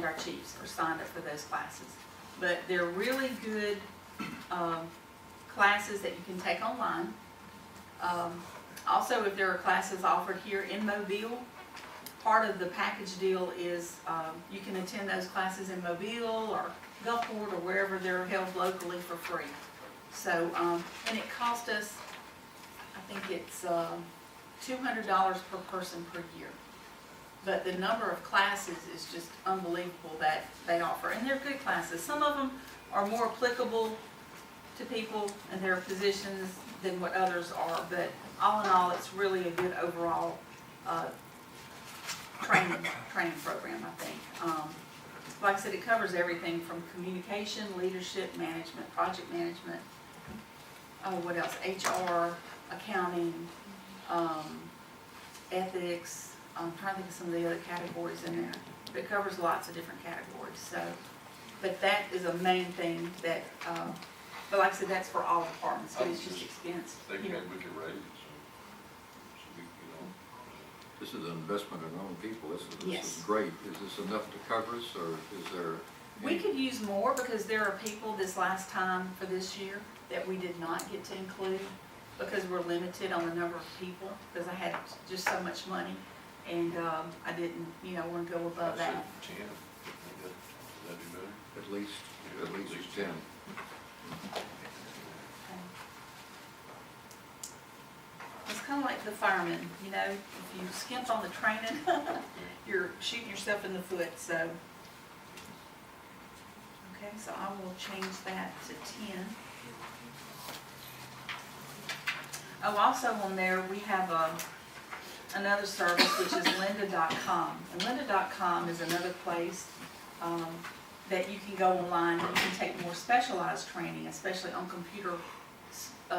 our chiefs are signed up for those classes. But they're really good classes that you can take online. Also, if there are classes offered here in Mobile, part of the package deal is you can attend those classes in Mobile or Gulfport or wherever they're held locally for free. So, and it cost us, I think it's $200 per person per year. But the number of classes is just unbelievable that they offer. And they're good classes. Some of them are more applicable to people and their positions than what others are. But all in all, it's really a good overall training program, I think. Like I said, it covers everything from communication, leadership, management, project management, what else? HR, accounting, ethics. I'm trying to think of some of the other categories in there. But it covers lots of different categories. So, but that is a main thing that, but like I said, that's for all departments. But it's just expense. They can we can raise it, so we, This is an investment in our own people. This Yes. is great. Is this enough to cover us, or is there? We could use more because there are people this last time for this year that we did not get to include because we're limited on the number of people because I had just so much money and I didn't, want to go above that. 10. That'd be better. At least 10. It's kind of like the firemen, if you skimp on the training, you're shooting yourself in the foot, so. Okay, so I will change that to 10. Oh, also on there, we have another service, which is lynda.com. And lynda.com is another place that you can go online and you can take more specialized training, especially on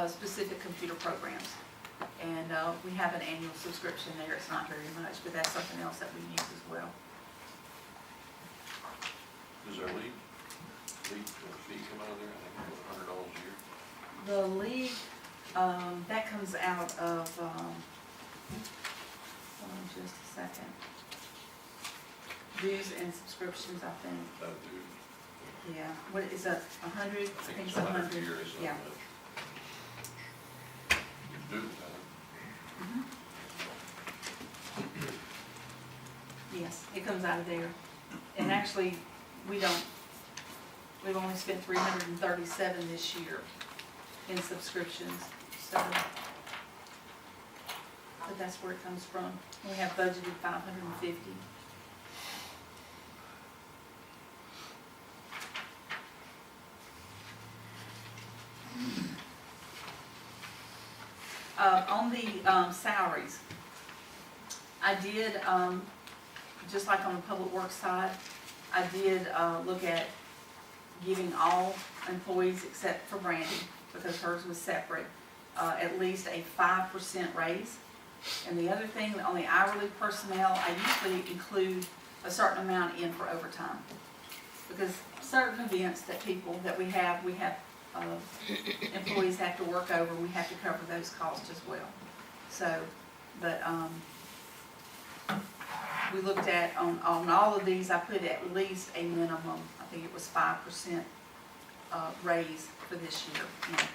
specific computer programs. And we have an annual subscription there. It's not very much, but that's something else that we use as well. Does our league fee come out of there? I think $100 a year. The league, that comes out of, hold on just a second. Dues and subscriptions, I think. Yeah. What is that? 100? I think it's 100 a year. Yeah. Dues, Yes, it comes out of there. And actually, we've only spent $337 this year in subscriptions. So, but that's where it comes from. We have budgeted $550. On the salaries, I did, just like on the public works side, I did look at giving all employees except for Brandy, because hers was separate, at least a 5% raise. And the other thing, on the hourly personnel, I usually include a certain amount in for overtime. Because certain events that we have employees have to work over, we have to cover those costs as well. So, but we looked at, on all of these, I put at least a minimum, I think it was 5% raise for this year. Yeah.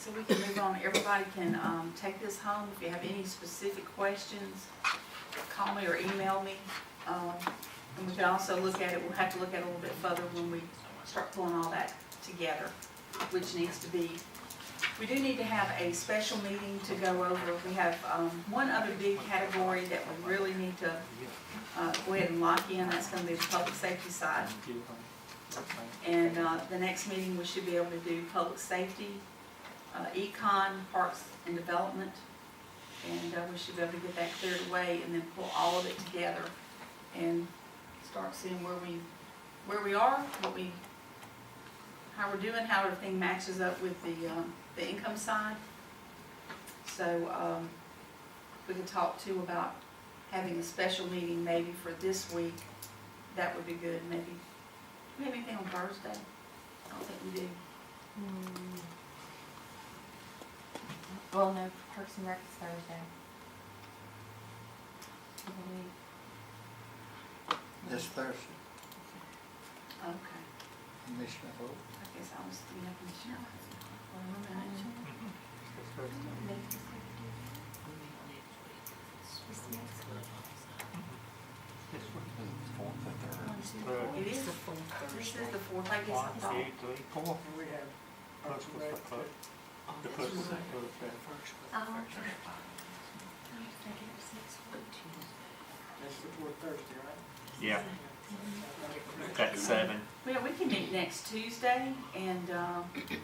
So we can move on. Everybody can take this home. If you have any specific questions, call me or email me. And we can also look at it, we'll have to look at it a little bit further when we start pulling all that together, which needs to be, we do need to have a special meeting to go over. We have one other big category that we really need to go ahead and lock in. That's going to be the public safety side. And the next meeting, we should be able to do public safety, econ, parks and development. And we should be able to get that cleared away and then pull all of it together and start seeing where we are, how we're doing, how everything matches up with the income side. So we can talk too about having a special meeting maybe for this week. That would be good. Maybe, do we have anything on Thursday? I don't think we do. Well, no, Parks and Rec is Thursday. I believe. This Thursday, Okay. Commissioner Holt. I guess I was thinking of Commissioner. Hold on a minute. It is the fourth. This is the fourth, I guess I thought. We have Parks and Rec. That's the fourth Thursday, right? Yeah, that's 7. Well, we can meet next Tuesday, and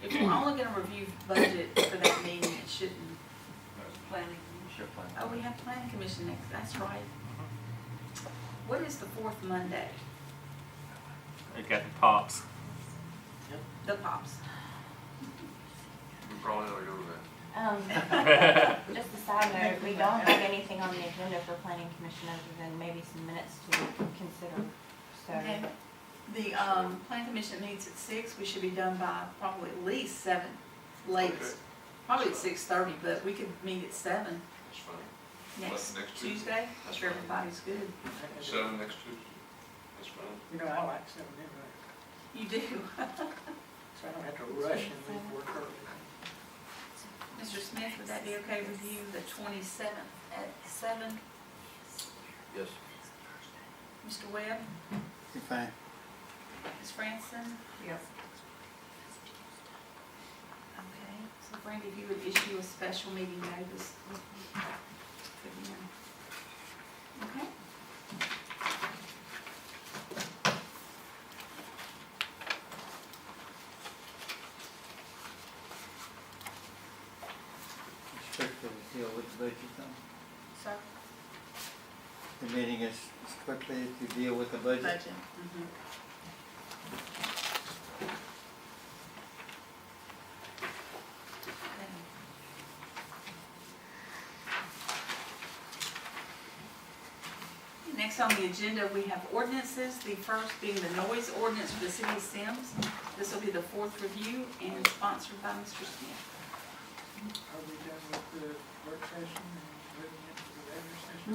if we're only gonna review budget for that meeting, it shouldn't. Planning. Oh, we have planning commission next, that's right. What is the fourth Monday? They got the pops. The pops. We probably ought to go to that. Just a side note, we don't have anything on the agenda for planning commission other than maybe some minutes to consider, so. Okay. The planning commission meets at 6, we should be done by probably at least 7, latest. Okay. Probably at 6:30, but we could meet at 7 That's fine. next Next Tuesday? Tuesday. That's Sure, fine. everybody's good. 7 next Tuesday. That's fine. You know, I like 7 anyway, You do. so I don't have to rush and leave work early. Mr. Smith, would that be okay with you, the 27th at 7? Yes. Mr. Webb? You're fine. Ms. Franson? Yes. Okay, so Brandy, if you would issue a special meeting notice. Okay. Strictly to deal with the budget then. So, The meeting is strictly to deal with the budget. budget. Mhm. Next on the agenda, we have ordinances, the first being the noise ordinance for the city of Semmes. This will be the 4th review and sponsored by Mr. Smith. Are we done with the work session and moving into the regular session?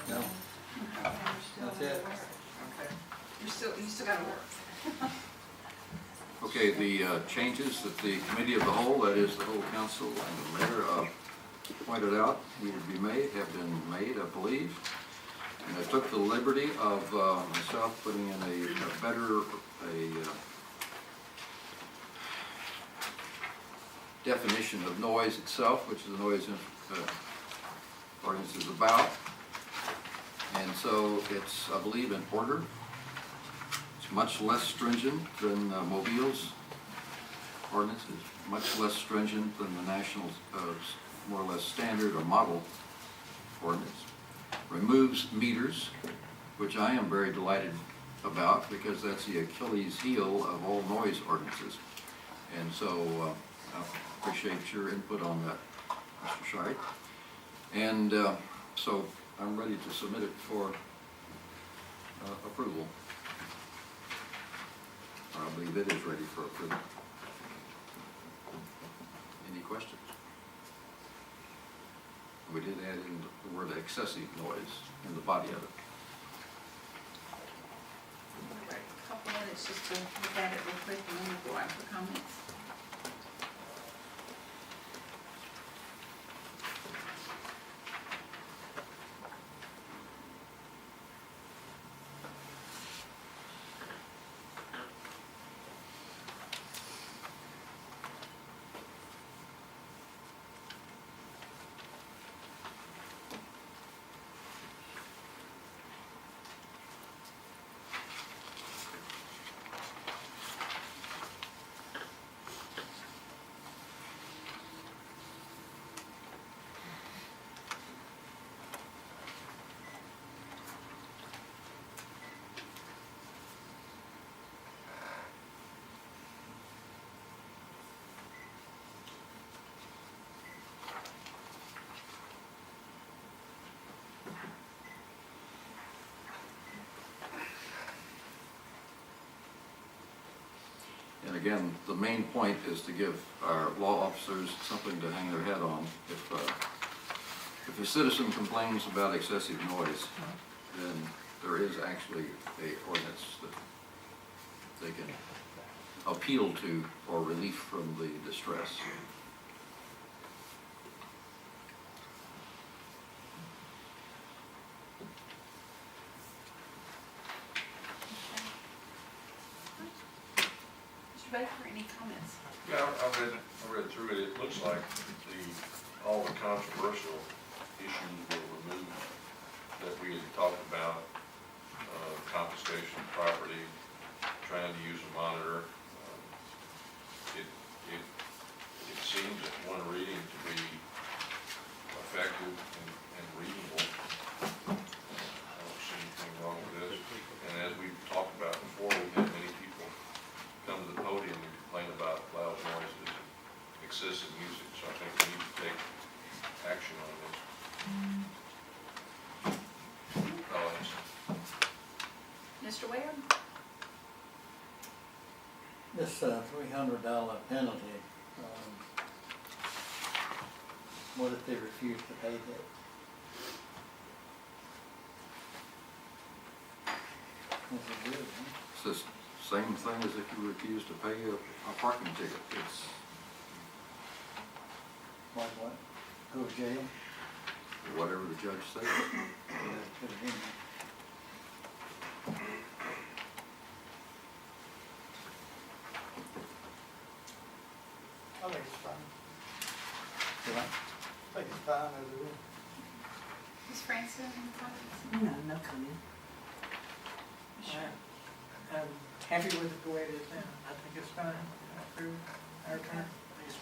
No. That's it. Okay. You still gotta work. Okay, the changes that the committee of the whole, that is the whole council and the mayor, pointed out needed to be made, have been made, I believe. And I took the liberty of myself putting in a better definition of noise itself, which the noise ordinance is about. And so it's, I believe, in order. It's much less stringent than Mobile's ordinance, is much less stringent than the national, more or less standard or model ordinance. Removes meters, which I am very delighted about because that's the Achilles heel of all noise ordinances. And so I appreciate your input on that, Mr. Scheid. And so I'm ready to submit it for approval. I believe it is ready for approval. Any questions? We did add in the word excessive noise in the body of it. A couple minutes just to look at it real quick and then we'll go out for comments. again, the main point is to give our law officers something to hang their head on. If a citizen complains about excessive noise, then there is actually a ordinance that they can appeal to for relief from the distress. Mr. Baker, any comments? Yeah, I read through it. It looks like all the controversial issues were removed that we had talked about, confiscation of property, trying to use a monitor. It seems at one reading to be effective and reasonable. I don't see anything wrong with this. And as we've talked about before, we've had many people come to the podium and complain about loud noises, excessive music, so I think we need to take action on this. Mr. Webb? This $300 penalty, what if they refuse to pay that? That's a good, huh? It's the same thing as if you refuse to pay a parking ticket. It's Like what? Go to jail? whatever the judge says. Yeah, put it in there. I think it's fine. Yeah. I think it's fine as it is. Ms. Franson, any comments? No comment. Sure. I'm happy with it the way it is now. I think it's fine. I approve. Our turn. Please,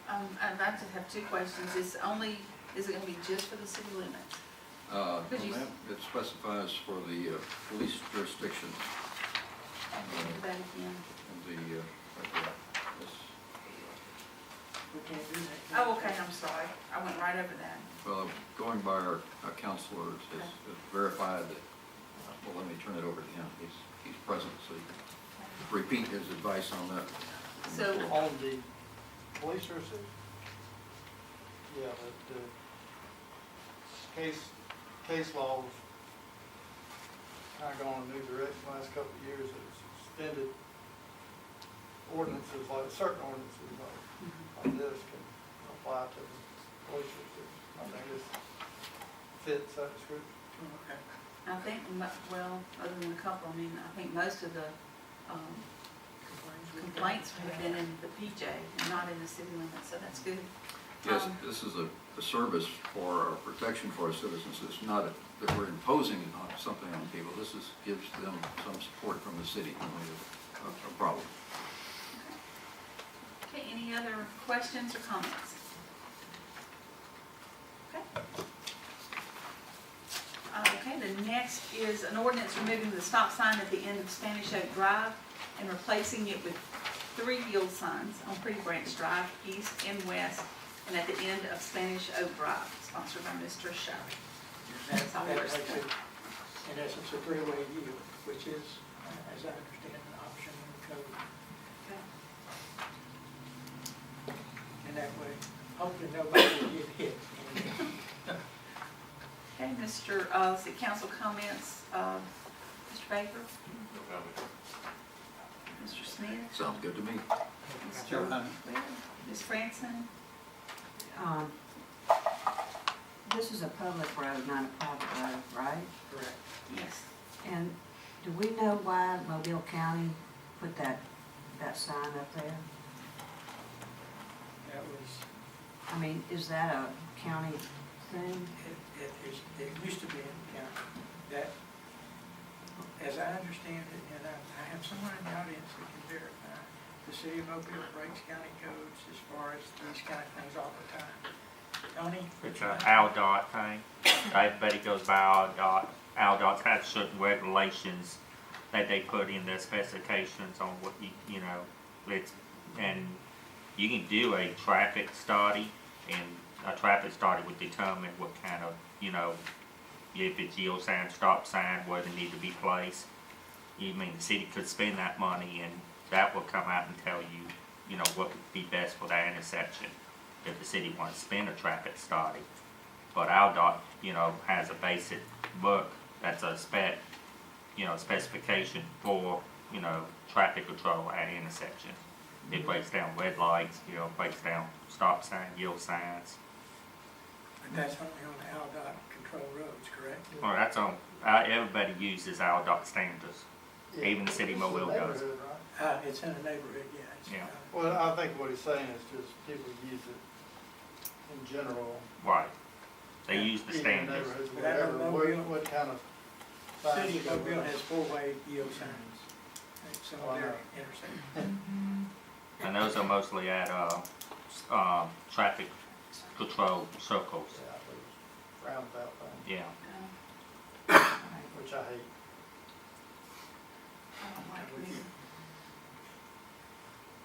I'd like to have two questions. Is it gonna be just for the city limits? Could you- It specifies for the police jurisdiction. Do that again. We can't do that. Oh, okay, I'm sorry. I went right over that. Well, going by our counselor, it's verified that, well, let me turn it over to him. He's present, so he can repeat his advice on that. So- On the police jurisdiction? Yeah, but case laws kind of gone in a new direction the last couple of years. It's extended ordinances, like certain ordinances like this can apply to the police jurisdiction. I think this fits that description. Okay. I think, well, other than a couple, I mean, I think most of the complaints have been in the PJ and not in the city limits, so that's good. Yes, this is a service for our protection for our citizens. It's not that we're imposing on something on people. This gives them some support from the city when we have a problem. Okay, any other questions or comments? Okay. Okay, the next is an ordinance removing the stop sign at the end of Spanish Oak Drive and replacing it with 3 yield signs on Pretty Branch Drive, east and west, and at the end of Spanish Oak Drive, sponsored by Mr. Shirley. That's all we're saying. In essence, a three-way yield, which is, as I understand, an option in the code. Okay. And that way, hopefully nobody will get hit. Okay, Mr. City Council comments, Mr. Baker, No comment. Mr. Smith, Sounds good to me. Mr. Webb, Ms. Franson. This is a public road, not a private road, right? Correct. Yes. And do we know why Mobile County put that sign up there? That was, I mean, is that a county thing? it used to be in the county. That, as I understand it, and I have someone in the audience that can verify, the city of Mobile breaks county codes as far as these kind of things all the time. Tony? It's an ALDOT thing. Everybody goes by ALDOT. ALDOT has certain regulations that they put in their specifications on what you know, and you can do a traffic study, and a traffic study would determine what kind of, if it's yield sign, stop sign, where they need to be placed. You mean the city could spend that money and that will come out and tell you, you know, what would be best for that intersection if the city wants to spend a traffic study. But AlDOT, you know, has a basic book that's a specification for, you know, traffic control at intersections. It breaks down red lights, you know, breaks down stop sign, yield signs. But that's only on the AlDOT control roads, correct? Well, that's on, everybody uses AlDOT standards, even the city of Mobile does. It's in a neighborhood, yeah. It's, Yeah. Well, I think what he's saying is just people use it in general. Right. They use the even in standards. neighborhoods, But I know whatever, Mobile- what kind of City signs of go Mobile with it. has four-way yield signs at some Oh, I of their know. intersections. And those are mostly at, traffic control circles. Yeah, those roundabout things, Yeah. which I hate. I don't like I'm with you.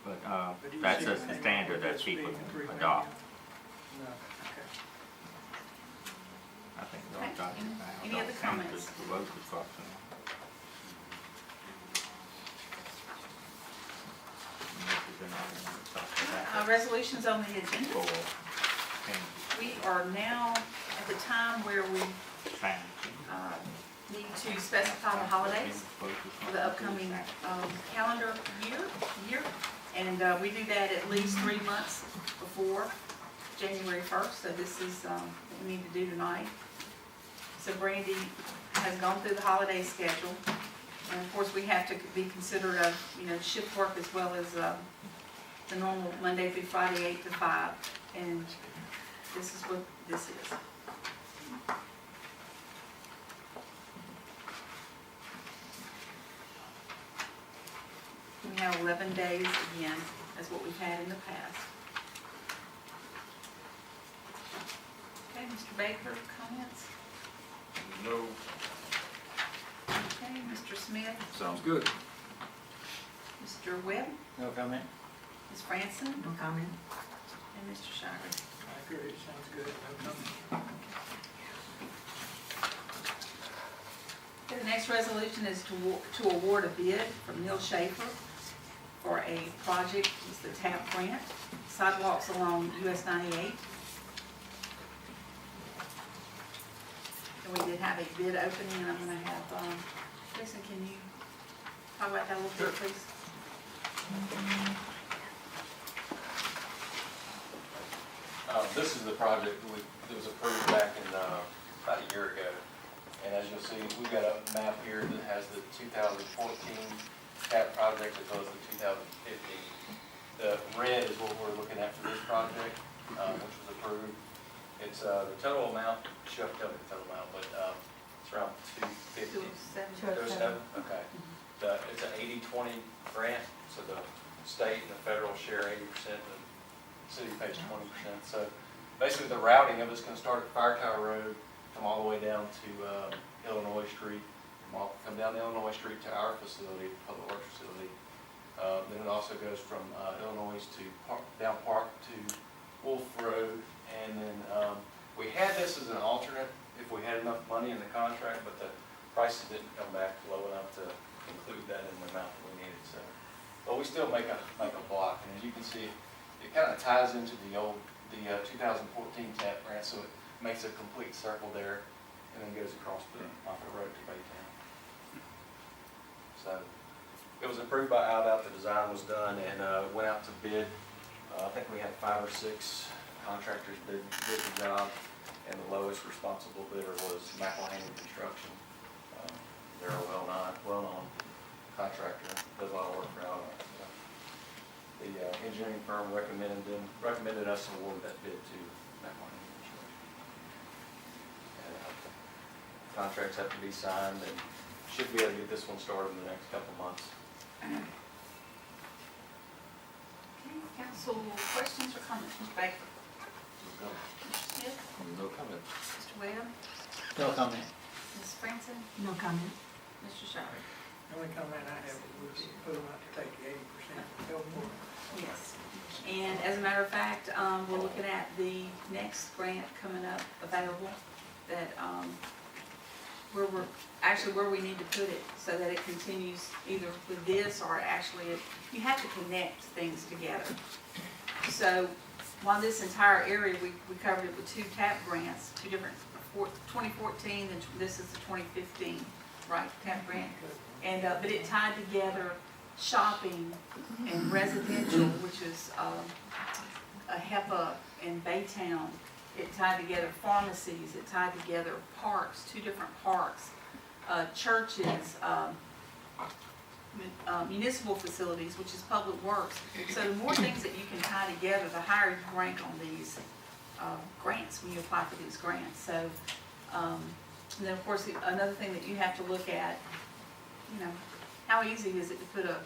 But, But do you that's see just the anything standard wrong that with people speed improvement? adopt. No. Okay. I think Okay. AlDOT is Any other comments? for road construction. Resolutions on the agenda. We are now at the time where we need to specify the holidays for the upcoming calendar year. And we do that at least 3 months before January 1st, so this is what we need to do tonight. So Brandy has gone through the holiday schedule, and of course, we have to be considerate of, you know, shift work as well as the normal Monday through Friday, 8 to 5, and this is what this is. We have 11 days again, as what we've had in the past. Okay, Mr. Baker, comments? No, Okay, Mr. Smith, Sounds good. Mr. Webb, No comment? Ms. Franson, No comment? and Mr. Shire. I agree, sounds good. No comment. Okay, the next resolution is to award a bid from Neil Schaefer for a project, it's the TAP grant, sidewalks along US 98. And we did have a bid opening, and I'm gonna have, Jason, can you talk about that a little bit, please? This is the project that was approved back in, about a year ago. And as you'll see, we've got a map here that has the 2014 CAP project as well as the 2015. The red is what we're looking at for this project, which was approved. It's, the total amount, she have to tell me the total amount, but, it's around 250. 207, okay. It's an 80-20 grant, so the state and the federal share 80%, the city pays 20%. So basically the routing of it's gonna start at Fire Tower Road, come all the way down to Illinois Street, come down Illinois Street to our facility, Public Works facility. Then it also goes from Illinois to down Park to Wolf Road, and then we had this as an alternate if we had enough money in the contract, but the prices didn't come back low enough to include that in the amount that we needed. So, but we still make a block, and as you can see, it kind of ties into the 2014 TAP grant, so it makes a complete circle there, and then goes across the Moffett Road to Baytown. So it was approved by AlDOT, the design was done, and went out to bid. I think we had 5 or 6 contractors bid the job, and the lowest responsible bidder was McElhaney Construction. They're a well-known contractor, does a lot of work for AlDOT. The engineering firm recommended us to award that bid to McElhaney Construction. Contracts have to be signed, and should be able to get this one started in the next couple months. Okay, council questions or comments, Mr. Baker? Mr. Smith? No comment. Mr. Webb? No comment. Ms. Franson? No comment? Mr. Shire? The only comment I have is we should put them out to take the 80% help for it. Yes. And as a matter of fact, we're looking at the next grant coming up available that where we need to put it, so that it continues either with this or actually, you have to connect things together. So, while this entire area, we covered it with 2 TAP grants, 2 different, 2014, and this is the 2015, right, TAP grant? And, but it tied together shopping and residential, which is, a HEPA in Baytown. It tied together pharmacies, it tied together parks, 2 different parks, churches, municipal facilities, which is public works. So the more things that you can tie together, the higher you rank on these grants when you apply for these grants. So, and then of course, another thing that you have to look at, you know, how easy is it to put a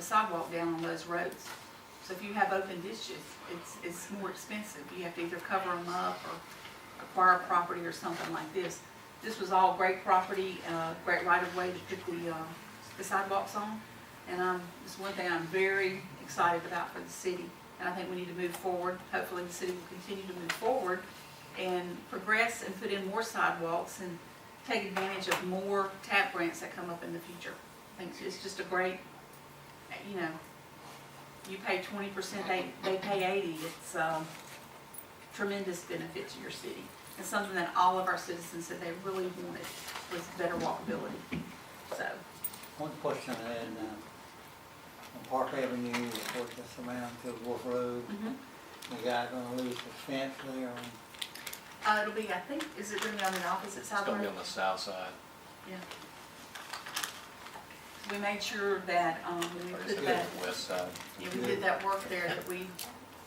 sidewalk down on those roads? So if you have open ditches, it's more expensive. You have to either cover them up or acquire property or something like this. This was all great property, great right-of-way to put the sidewalks on. And it's one thing I'm very excited about for the city. And I think we need to move forward. Hopefully the city will continue to move forward and progress and put in more sidewalks and take advantage of more TAP grants that come up in the future. I think it's just a great, you know, you pay 20%, they pay 80%. It's tremendous benefit to your city. It's something that all of our citizens said they really wanted, was better walkability. So, One question I had, on Park Avenue, of course, that's around to Wolf Road. The guy gonna lose his fence there on, it'll be, I think, is it going to be on the opposite side It's of the gonna be road? on the south side. Yeah. We made sure that, when we It's put gonna be that, on the west side. yeah, we did that work there, that we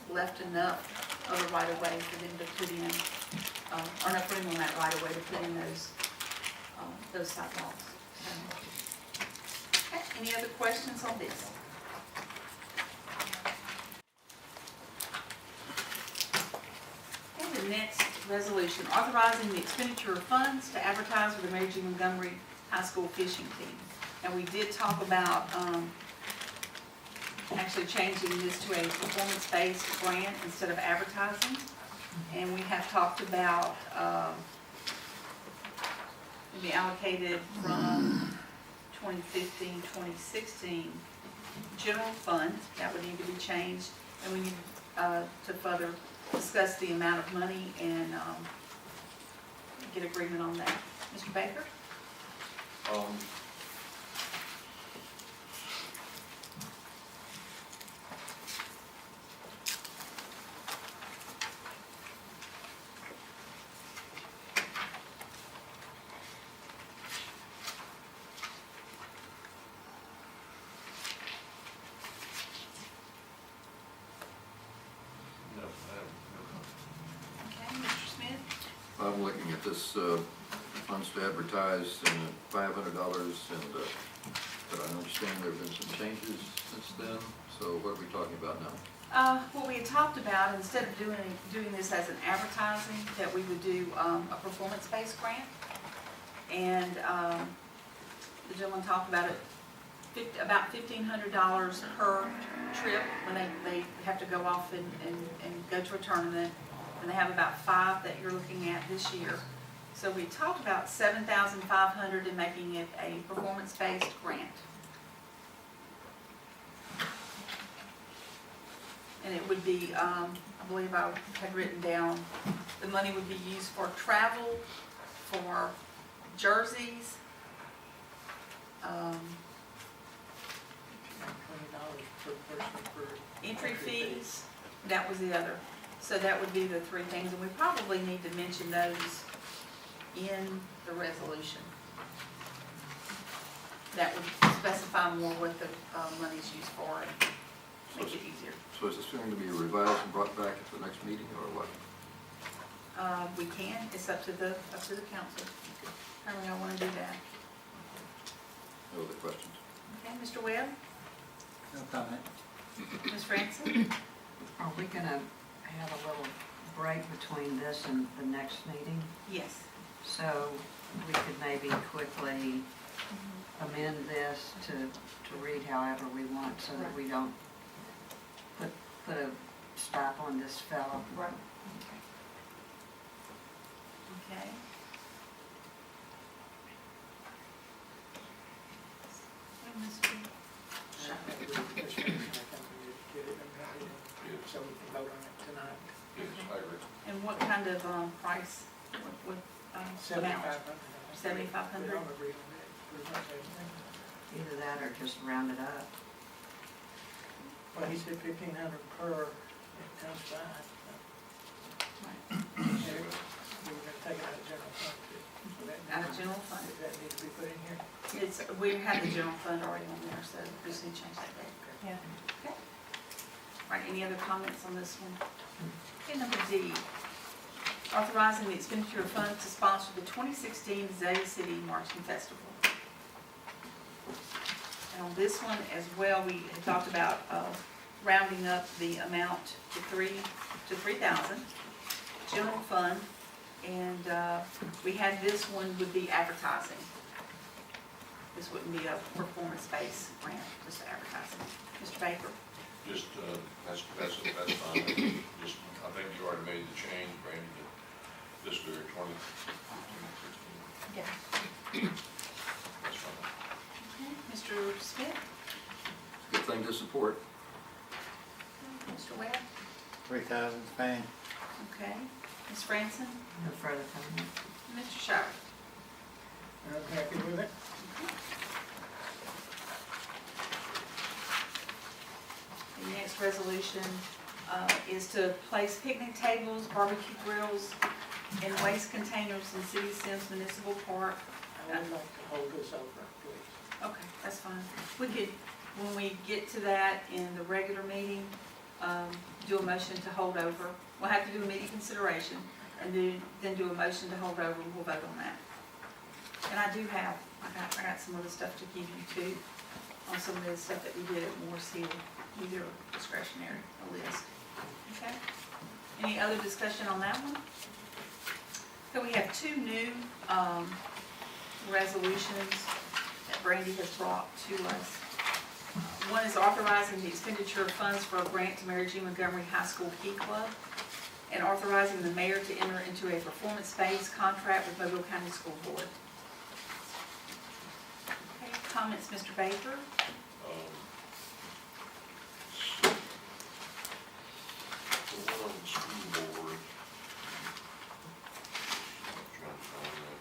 left enough of a right of way for them to put in, or not put them on that right of way to put in those sidewalks. Okay, any other questions on this? Okay, the next resolution, authorizing the expenditure of funds to advertise for the Mary G. Montgomery High School fishing team. And we did talk about, actually changing this to a performance-based grant instead of advertising. And we have talked about, to be allocated from 2015, 2016 general fund. That would need to be changed. And we need to further discuss the amount of money and get agreement on that. Mr. Baker? No, I haven't. Okay, Mr. Smith? I'm looking at this, funds to advertise and $500, and, but I understand there have been some changes since then, so what are we talking about now? What we had talked about, instead of doing this as an advertising, that we would do a performance-based grant. And the gentleman talked about it, about $1,500 per trip when they have to go off and go to a tournament. And they have about 5 that you're looking at this year. So we talked about $7,500 and making it a performance-based grant. And it would be, I believe I had written down, the money would be used for travel, for jerseys, $20 per person per. entry fees, that was the other. So that would be the 3 things, and we probably need to mention those in the resolution. That would specify more what the money's used for and make it easier. So is this going to be revised and brought back at the next meeting, or what? We can, it's up to the council. How do y'all want to do that? No other questions? Okay, Mr. Webb, No comment. Ms. Franson? Are we gonna have a little break between this and the next meeting? Yes. So we could maybe quickly amend this to read however we want, so that we don't put a stop on this fellow. Right. Okay. so we can vote on it tonight. Yes, I agree. And what kind of, price, what, amount? 7,500. 7,500? We all agree on that, pretty much everything. Either that or just round it up. Well, he said 1,500 per, it comes fine. Right. And we were gonna take it out of general fund too. So that Out of needs- general fund. Does that need to be put in here? It's, we have the general fund already on there, so we just need to change that date. Yeah. Okay. All right, any other comments on this one? Okay, number D, authorizing the expenditure of funds to sponsor the 2016 Zay City Marching Festival. And on this one as well, we had talked about rounding up the amount to 3,000, general fund, and we had this one would be advertising. This wouldn't be a performance-based grant, just advertising. Mr. Baker? Just, that's fine. Just, I think you already made the change, Brandy, to fiscal year 2016. Yeah. That's fine. Okay, Mr. Smith? Good thing to support. Mr. Webb? 3,000 is fine. Okay. Ms. Franson? No further comment. Mr. Shower? I'm happy with it. The next resolution is to place picnic tables, barbecue grills, and waste containers in City Semmes Municipal Park. I would like to hold this over, please. Okay, that's fine. We could, when we get to that in the regular meeting, do a motion to hold over. We'll have to do immediate consideration, and then do a motion to hold over, and we'll vote on that. And I do have, I got some other stuff to give you too, on some of the stuff that we did at Morris Hill, either discretionary, a list. Okay? Any other discussion on that one? So we have two new, resolutions that Brandy has brought to us. One is authorizing the expenditure of funds for a grant to Mary G. Montgomery High School Key Club, and authorizing the mayor to enter into a performance-based contract with Mobile County School Board. Okay, comments, Mr. Baker? The one on the school board. I'm trying to find that.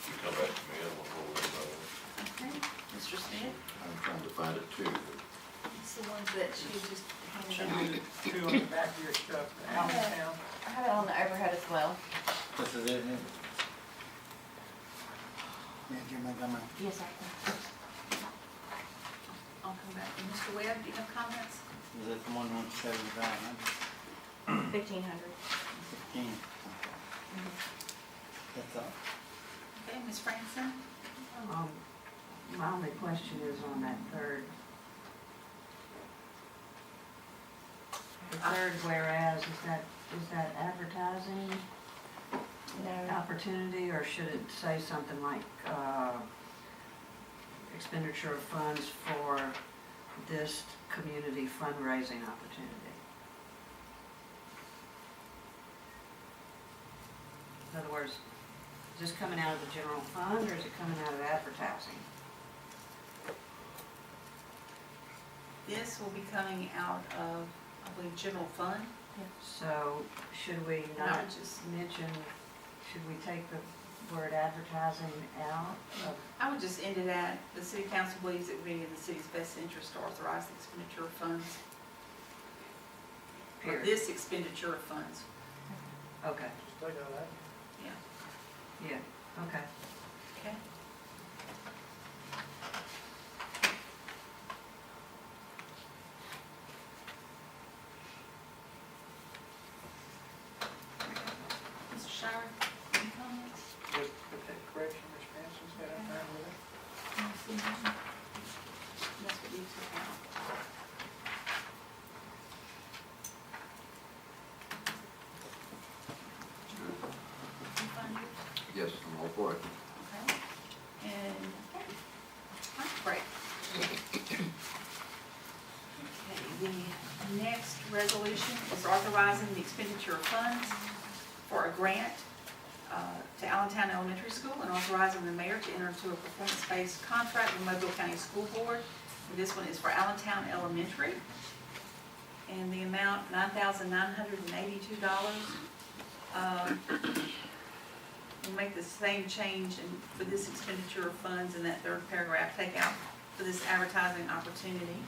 You come back to me, I don't know what about it. Okay, Mr. Smith? I'm trying to find it too. It's the ones that she just Should handed out. be two on the back of your stuff, Allentown. I have it on the overhead as well. This is it, isn't it? Yeah, Jim Montgomery. Yes, I can. I'll come back. And Mr. Webb, do you have comments? Is it the one on 7,500? 1,500. 15. That's all. Okay, Ms. Franson? My only question is on that third. The third whereas, is that advertising No. opportunity, or should it say something like, expenditure of funds for this community fundraising opportunity? In other words, is this coming out of the general fund, or is it coming out of advertising? This will be coming out of, I believe, general fund. So should we And I not would just, mention, should we take the word advertising out of? I would just end it at, the city council believes it would be in the city's best interest to authorize the expenditure of funds. Or Period? this expenditure of funds, Okay, Just take all that. yeah. yeah, okay. Okay. Mr. Shower, any comments? Just put that correction, Ms. Francis, that I'm fine with it. That's what you took out. You find yours? Yes, I'm all for it. Okay. And, all right, great. Okay, the next resolution is authorizing the expenditure of funds for a grant to Allentown Elementary School, and authorizing the mayor to enter into a performance-based contract with Mobile County School Board This one is for Allentown Elementary, and the amount $9,982. We'll make the same change and for this expenditure of funds in that third paragraph, take out for this advertising opportunity.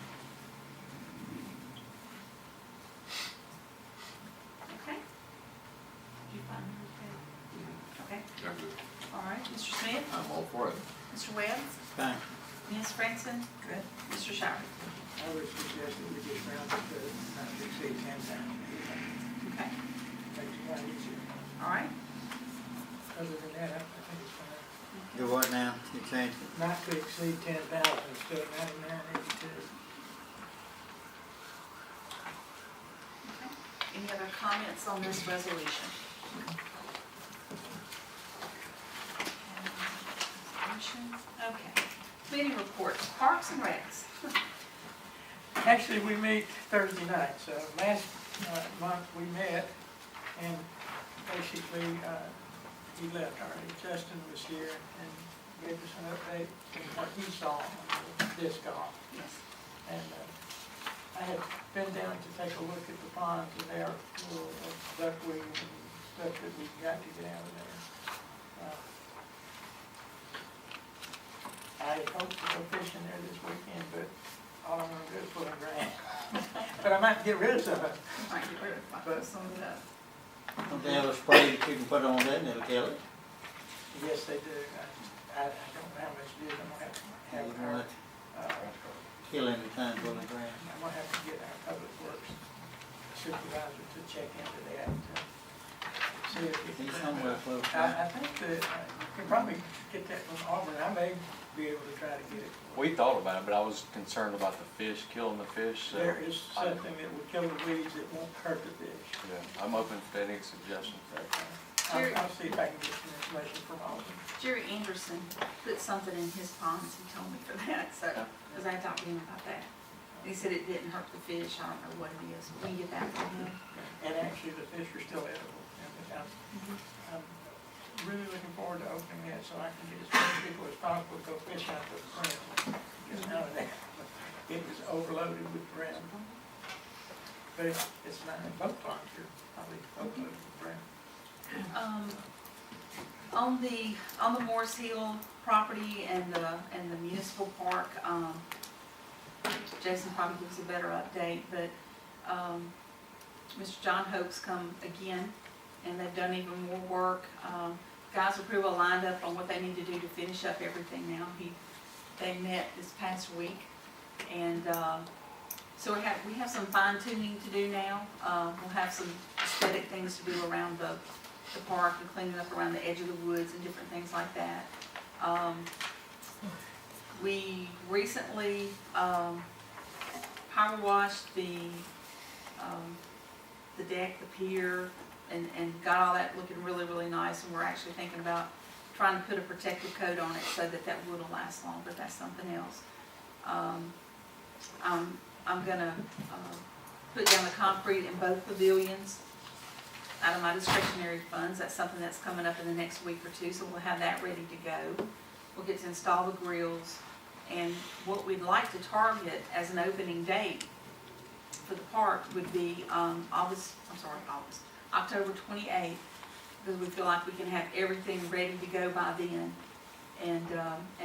Okay? Did you find it? Okay, I'm good. all right, Mr. Smith, I'm all for it. Mr. Webb, Fine. Ms. Franson, Good. Mr. Shower. I would suggest that we just round it to not to exceed 10,000. Okay, Makes it a lot easier. all right. Other than that, I think it's fine. Do what now? You changed it? Not to exceed 10,000 instead of 99.82. Okay. Any other comments on this resolution? Okay. Committee reports, Parks and Recs. Actually, we meet Thursday night, so last month we met, and basically, he left already. Justin was here and gave us an update on what he saw on the disc golf. Yes. And I had been down to take a look at the ponds and their little duckweed and stuff that we got to get out of there. I had hoped to go fishing there this weekend, but all I'm gonna do is pull in grass. But I might get rid of some of it. Might get rid of some of that. Don't they have a spray that you can put on that and it'll kill it? Yes, they do. I don't know how much it is. I'm gonna have to have You our, won't kill any time pulling grass. I'm gonna have to get our public works supervisor to check into that, to see if he He's can. somewhere close. I think that you can probably get that from Auburn. I may be able to try to get it. We thought about it, but I was concerned about the fish, killing the fish, so. There is something that will kill the weeds that won't hurt the fish. Yeah, I'm open to any suggestions. But, I'll see if I can get some information from Auburn. Jerry Anderson put something in his ponds, he told me for that, so, because I talked to him about that. He said it didn't hurt the fish, I don't know what it is, but we can get that from him. And actually, the fish are still edible. And I'm really looking forward to opening that so I can get as many people as possible to go fish out the brim. Because now that it was overloaded with brim. But it's not in both ponds, you're probably overloaded with brim. On the Morris Hill property and the municipal park, Jason probably gives a better update, but, Mr. John Hope's come again, and they've done even more work. Guys are pretty well lined up on what they need to do to finish up everything now. They met this past week, and, so we have some fine tuning to do now. We'll have some aesthetic things to do around the park and cleaning up around the edge of the woods and different things like that. We recently power washed the deck, the pier, and got all that looking really, really nice. And we're actually thinking about trying to put a protective coat on it so that wood will last long, but that's something else. I'm gonna put down the concrete in both pavilions out of my discretionary funds. That's something that's coming up in the next week or two, so we'll have that ready to go. We'll get to install the grills, and what we'd like to target as an opening date for the park would be October 28th, because we feel like we can have everything ready to go by then, and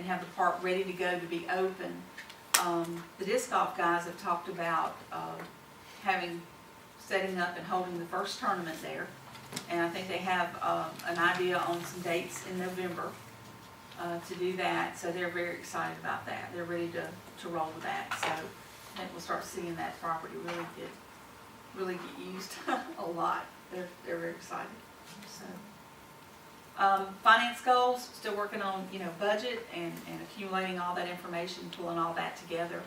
have the park ready to go to be open. The disc golf guys have talked about setting up and holding the first tournament there, and I think they have an idea on some dates in November to do that, so they're very excited about that. They're ready to roll with that, so I think we'll start seeing that property really get used a lot. They're very excited. So, finance goals, still working on, budget and accumulating all that information, pulling all that together.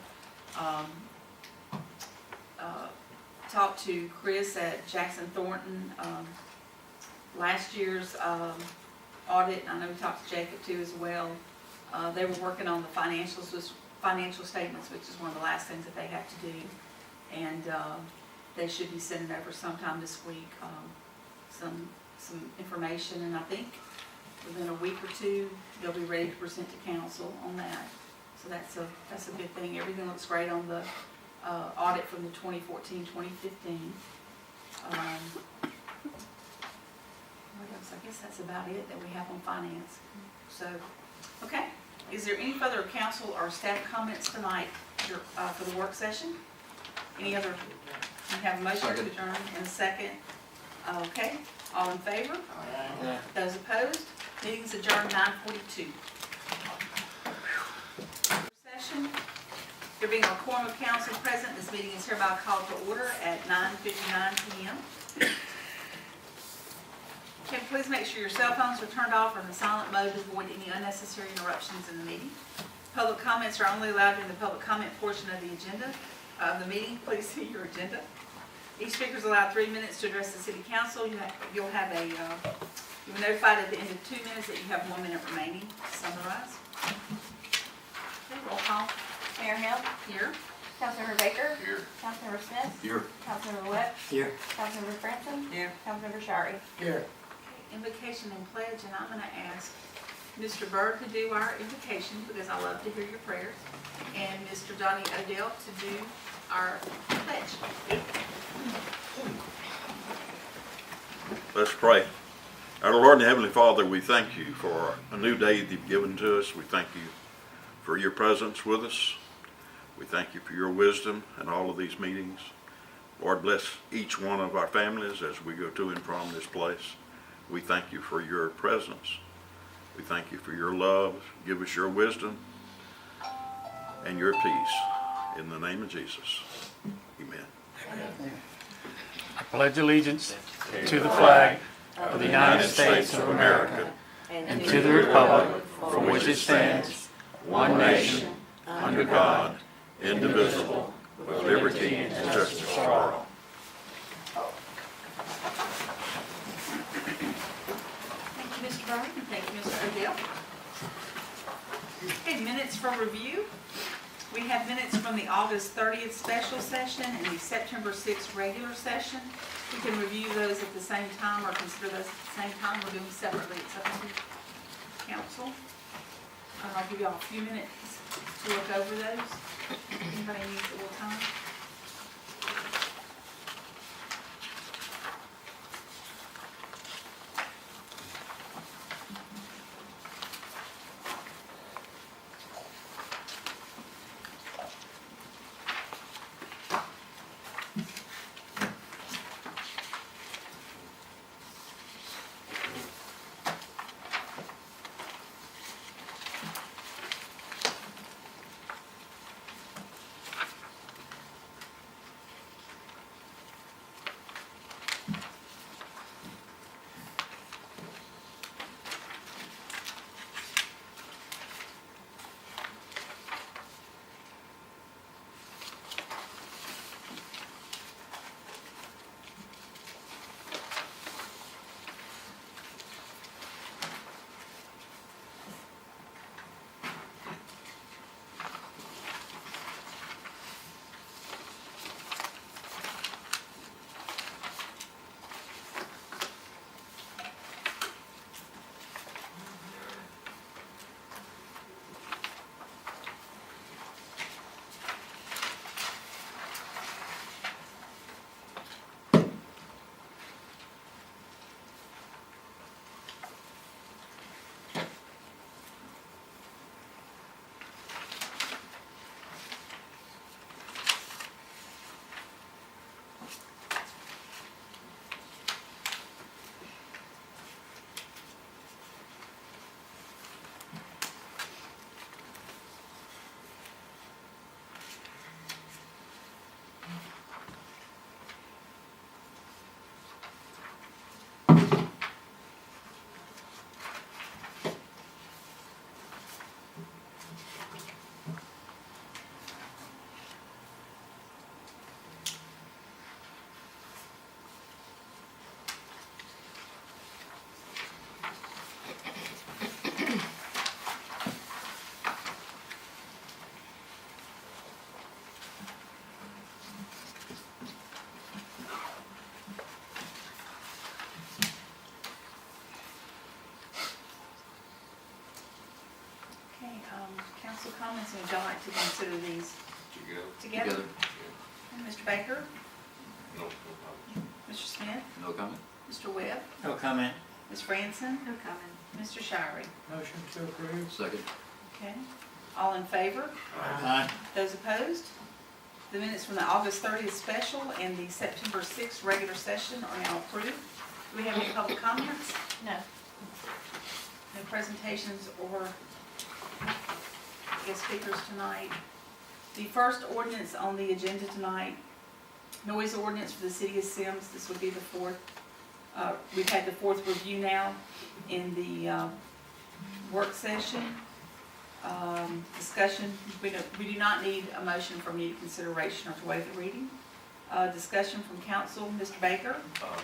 Talked to Chris at Jackson Thornton, last year's audit. I know we talked to Jacob too as well. They were working on the financial statements, which is one of the last things that they have to do. And they should be sending over sometime this week some information, and I think within a week or two they'll be ready to present to council on that. So that's a good thing. Everything looks great on the audit from the 2014, 2015. What else? I guess that's about it that we have on finance. So, okay. Is there any further council or staff comments tonight for the work session? Any other? You have a motion to Second. adjourn and a second. Okay. All in favor? Those opposed? Meeting's adjourned 9:42. Session. There being a quorum of council present, this meeting is hereby called to order at 9:59 p.m. Can please make sure your cell phones are turned off or in silent mode to avoid any unnecessary interruptions in the meeting. Public comments are only allowed during the public comment portion of the agenda of the meeting. Please see your agenda. Each speaker is allowed 3 minutes to address the city council. You'll be notified at the end of 2 minutes that you have 1 minute remaining to summarize. Okay, roll call. Mayor Hill, Here. Councilmember Baker, Here. Councilmember Smith, Here. Councilmember Webb, Here. Councilmember Franson, Here. Councilmember Shari. Here. Invocation and pledge, and I'm going to ask Mr. Byrd to do our invocation because I love to hear your prayers, and Mr. Donnie Odell to do our pledge. Let's pray. Our Lord and Heavenly Father, we thank you for a new day that you've given to us. We thank you for your presence with us. We thank you for your wisdom in all of these meetings. Lord, bless each one of our families as we go to and from this place. We thank you for your presence. We thank you for your love. Give us your wisdom and your peace. In the name of Jesus, amen. I pledge allegiance to the flag of the United States of America and to the republic for which it stands, one nation, Under God, indivisible, with liberty and justice for all. Thank you, Mr. Byrd, and thank you, Mr. Odell. Okay, minutes for review. We have minutes from the August 30th special session and the September 6th regular session. We can review those at the same time or consider those at the same time. We're doing separately. It's up to council. I'll give you all a few minutes to look over those. Anybody needs a little time? comments, and would y'all like to consider these Together? together? And Mr. Baker, No, no problem. Mr. Smith, No comment? Mr. Webb, No comment. Ms. Franson, No comment. Mr. Shirey. Motion to approve. Second? Okay, all in favor? Aye. Those opposed? The minutes from the August 30th special and the September 6th regular session are now approved. Do we have any public comments? No. No presentations or guest speakers tonight. The first ordinance on the agenda tonight, noise ordinance for the city of Semmes. This would be the fourth. We've had the fourth review now in the work session. Discussion, we do not need a motion for immediate consideration or to waive the reading. Discussion from council, Mr. Baker.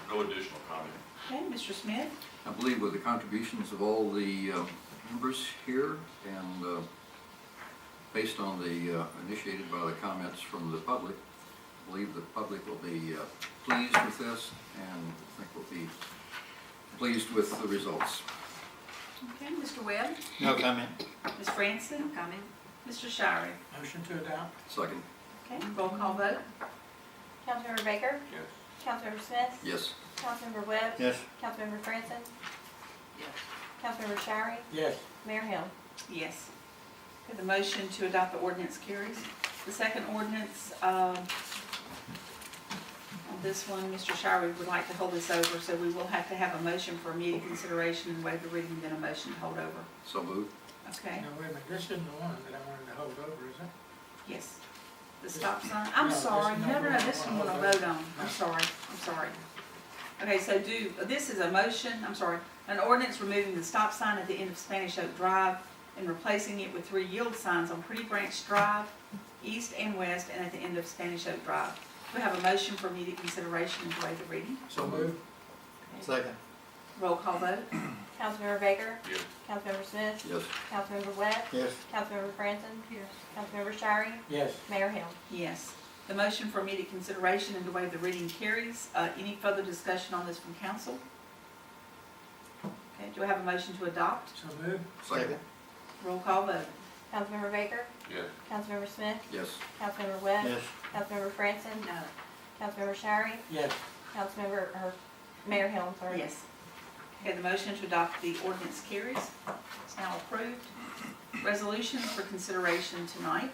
No additional comment. Okay, Mr. Smith. I believe with the contributions of all the members here and based on the initiated by the comments from the public, I believe the public will be pleased with this and I think will be pleased with the results. Okay, Mr. Webb. No comment. Ms. Franson. Comment. Mr. Shirey. Motion to adopt. Second? Okay, roll call vote. Councilmember Baker? Yes. Councilmember Smith? Yes. Councilmember Webb? Yes. Councilmember Franson? Yes. Councilmember Shirey? Yes. Mayor Hill? Yes. Okay, the motion to adopt the ordinance carries. The second ordinance, on this one, Mr. Shirey would like to hold this over, so we will have to have a motion for immediate consideration and waive the reading, then a motion to hold over. So moved? Okay, Now, wait a minute, this isn't the one that I wanted to hold over, is it? yes. The stop sign, I'm No, sorry, this is no, not no, the no, one this I one we'll wanna vote on. I'm sorry. Okay, so this is a motion, an ordinance removing the stop sign at the end of Spanish Oak Drive and replacing it with 3 yield signs on Pretty Branch Drive, east and west, and at the end of Spanish Oak Drive. We have a motion for immediate consideration and to waive the reading. So moved. Second. Roll call vote. Councilmember Baker? Yes. Councilmember Smith? Yes. Councilmember Webb? Yes. Councilmember Franson? Yes. Councilmember Shirey? Yes. Mayor Hill? Yes. The motion for immediate consideration and to waive the reading carries. Any further discussion on this from council? Okay, do I have a motion to adopt? So moved. Second? Roll call vote. Councilmember Baker? Yes. Councilmember Smith? Yes. Councilmember Webb? Yes. Councilmember Franson? No. Councilmember Shirey? Yes. Mayor Hill, I'm sorry. Yes. Okay, the motion to adopt the ordinance carries. It's now approved. Resolutions for consideration tonight.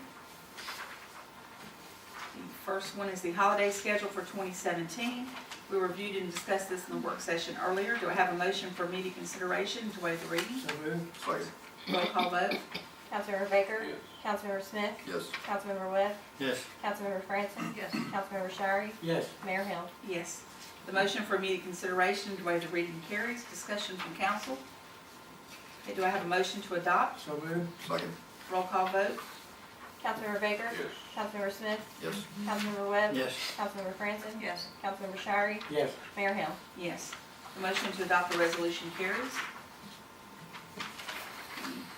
The first one is the holiday schedule for 2017. We reviewed and discussed this in the work session earlier. Do I have a motion for immediate consideration to waive the reading? So moved. Second? Roll call vote. Councilmember Baker? Yes. Councilmember Smith? Yes. Councilmember Webb? Yes. Councilmember Franson? Yes. Councilmember Shirey? Yes. Mayor Hill? Yes. The motion for immediate consideration to waive the reading carries. Discussion from council. Okay, do I have a motion to adopt? So moved. Second? Roll call vote. Councilmember Baker? Yes. Councilmember Smith? Yes. Councilmember Webb? Yes. Councilmember Franson? Yes. Councilmember Shirey? Yes. Mayor Hill? Yes. The motion to adopt the resolution carries.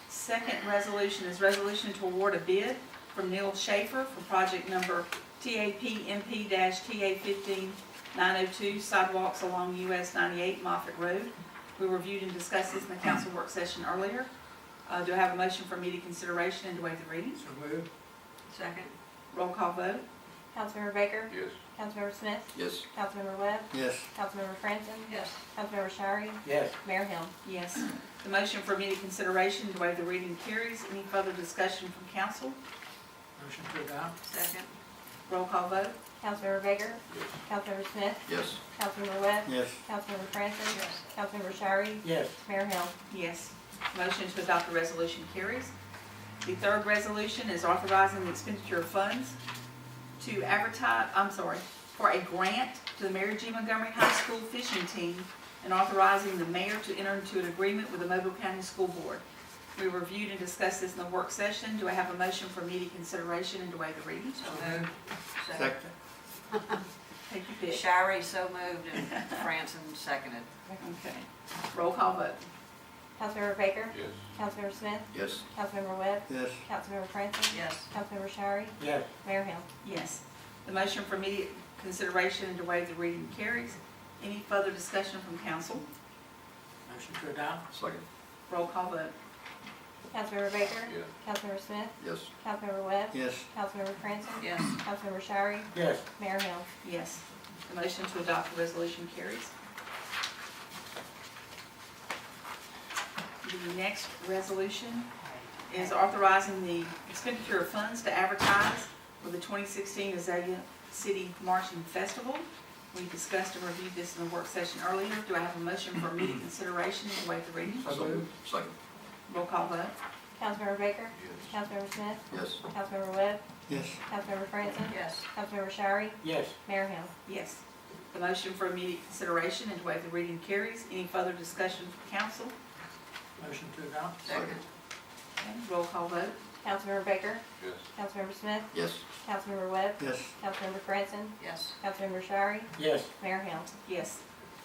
Second resolution is resolution to award a bid from Neil Schaefer for project number TAPMP-TA15902 sidewalks along US 98 Moffett Road. We reviewed and discussed this in the council work session earlier. Do I have a motion for immediate consideration and to waive the reading? So moved. Second. Roll call vote. Councilmember Baker? Yes. Councilmember Smith? Yes. Councilmember Webb? Yes. Councilmember Franson? Yes. Councilmember Shirey? Yes. Mayor Hill? Yes. The motion for immediate consideration and to waive the reading carries. Any further discussion from council? Motion to adopt. Second. Roll call vote. Councilmember Baker? Yes. Councilmember Smith? Yes. Councilmember Webb? Yes. Councilmember Franson? Yes. Councilmember Shirey? Yes. Mayor Hill? Yes. Motion to adopt the resolution carries. The third resolution is authorizing the expenditure of funds to for a grant to the Mary G. Montgomery High School fishing team and authorizing the mayor to enter into an agreement with the Mobile County School Board. We reviewed and discussed this in the work session. Do I have a motion for immediate consideration and to waive the reading? So moved. Second. Take your pick. Shirey so moved and Franson seconded. Okay. Roll call vote. Councilmember Baker? Yes. Councilmember Smith? Yes. Councilmember Webb? Yes. Councilmember Franson? Yes. Councilmember Shirey? Yes. Mayor Hill? Yes. The motion for immediate consideration and to waive the reading carries. Any further discussion from council? Motion to adopt. Second? Roll call vote. Councilmember Baker? Yes. Councilmember Smith? Yes. Councilmember Webb? Yes. Councilmember Franson? Yes. Councilmember Shirey? Yes. Mayor Hill? Yes. The motion to adopt the resolution carries. The next resolution is authorizing the expenditure of funds to advertise for the 2016 Azalea City Marching Festival. We discussed and reviewed this in the work session earlier. Do I have a motion for immediate consideration and waive the reading? So moved. Second. Roll call vote. Councilmember Baker? Yes. Councilmember Smith? Yes. Councilmember Webb? Yes. Councilmember Franson? Yes. Councilmember Shirey? Yes. Mayor Hill? Yes. The motion for immediate consideration and to waive the reading carries. Any further discussion from council? Motion to adopt. Second. Okay, roll call vote. Councilmember Baker? Yes. Councilmember Smith? Yes. Councilmember Webb? Yes. Councilmember Franson? Yes. Councilmember Shirey? Yes. Mayor Hill? Yes.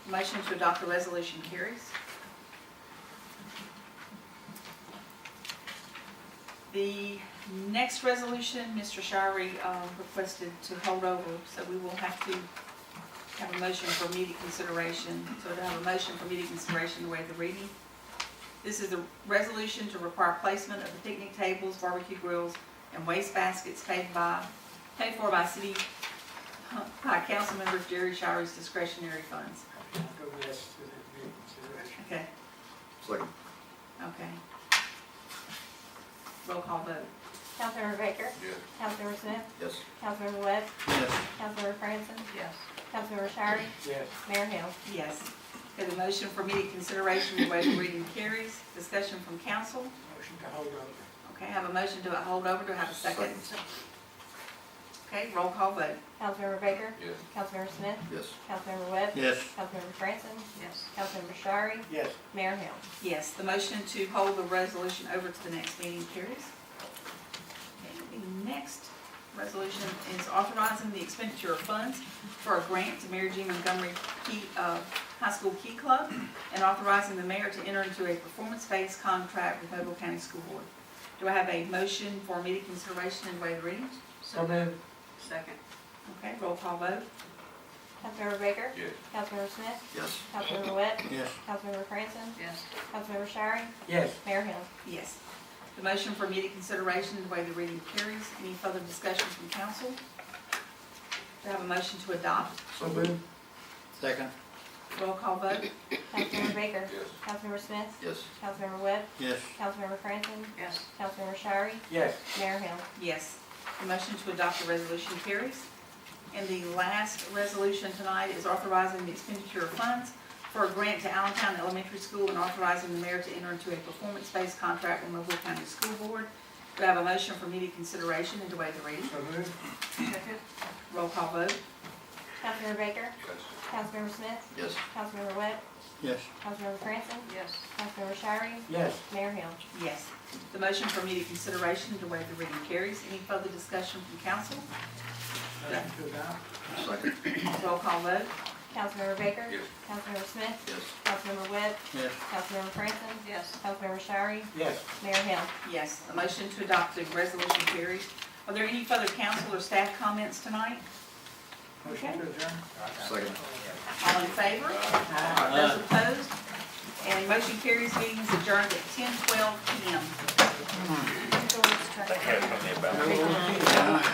Motion to adopt the resolution carries. The next resolution, Mr. Shirey requested to hold over, so we will have to have a motion for immediate consideration. So to have a motion for immediate consideration to waive the reading. This is a resolution to require placement of the picnic tables, barbecue grills, and waste baskets paid for by council members Jerry Shirey's discretionary funds. I'll go yes to the immediate consideration. Okay, Second. okay. Roll call vote. Councilmember Baker? Yes. Councilmember Smith? Yes. Councilmember Webb? Yes. Councilmember Franson? Yes. Councilmember Shirey? Yes. Mayor Hill? Yes. Okay, the motion for immediate consideration to waive the reading carries. Discussion from council. Motion to hold over. Okay, I have a motion to hold over. Do I have a second? Okay, roll call vote. Councilmember Baker? Yes. Councilmember Smith? Yes. Councilmember Webb? Yes. Councilmember Franson? Yes. Councilmember Shirey? Yes. Mayor Hill? Yes, the motion to hold the resolution over to the next meeting carries. Okay, the next resolution is authorizing the expenditure of funds for a grant to Mary G. Montgomery High School Key Club and authorizing the mayor to enter into a performance-based contract with Mobile County School Board. Do I have a motion for immediate consideration and waive the reading? So moved. Second. Okay, roll call vote. Councilmember Baker? Yes. Councilmember Smith? Yes. Councilmember Webb? Yes. Councilmember Franson? Yes. Councilmember Shirey? Yes. Mayor Hill? Yes. The motion for immediate consideration and waive the reading carries. Any further discussion from council? Do I have a motion to adopt? So moved. Second. Roll call vote. Councilmember Baker? Yes. Councilmember Smith? Yes. Councilmember Webb? Yes. Councilmember Franson? Yes. Councilmember Shirey? Yes. Mayor Hill? Yes. The motion to adopt the resolution carries. And the last resolution tonight is authorizing the expenditure of funds for a grant to Allentown Elementary School and authorizing the mayor to enter into a performance-based contract with Mobile County School Board. Do I have a motion for immediate consideration and to waive the reading? So moved. Second. Roll call vote. Councilmember Baker? Yes. Councilmember Smith? Yes. Councilmember Webb? Yes. Councilmember Franson? Yes. Councilmember Shirey? Yes. Mayor Hill? Yes. The motion for immediate consideration and to waive the reading carries. Any further discussion from council? Motion to adopt. Second. Roll call vote. Councilmember Baker? Yes. Councilmember Smith? Yes. Councilmember Webb? Yes. Councilmember Franson? Yes. Councilmember Shirey? Yes. Mayor Hill? Yes. The motion to adopt the resolution carries. Are there any further council or staff comments tonight? Motion to adjourn. Second. All in favor? Those opposed? And motion carries. Meeting is adjourned at 10:12 p.m. They had something about.